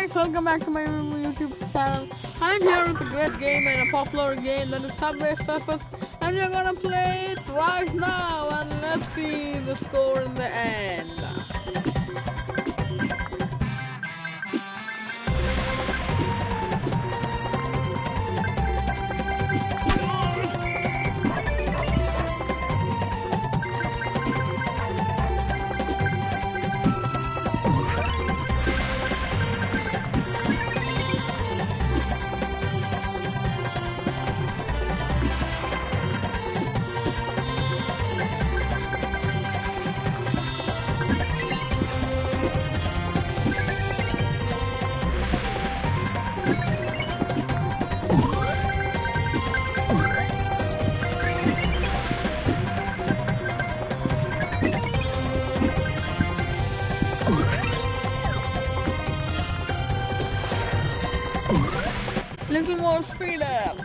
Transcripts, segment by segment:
guys, welcome back to my YouTube channel. I'm here with a great game and a popular game that is Subway Surfers, and we're gonna play it right now, and let's see the score in the end. Little more speed up.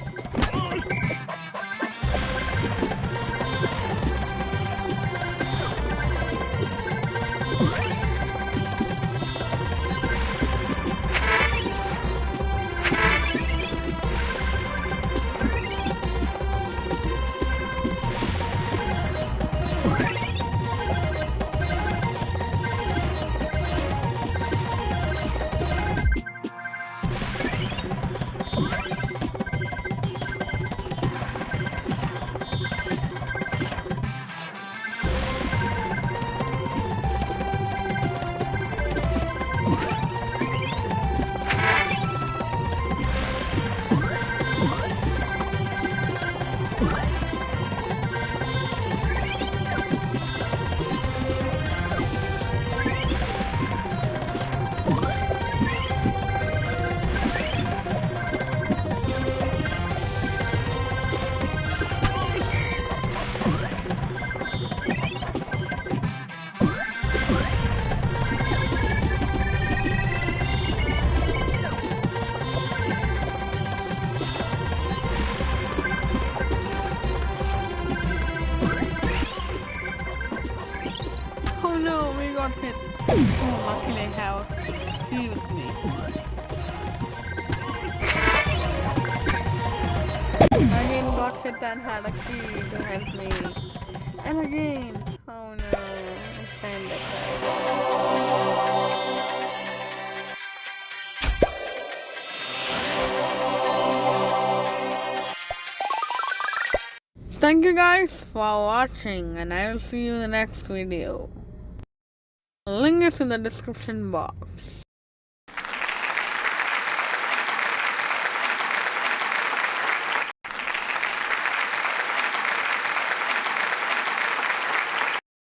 Oh no, we got hit. Oh, luckily I have he with me. Again got hit and had a key to help me. And again. Oh no, it's ended. Thank you guys for watching, and I will see you in the next video. Link is in the description box.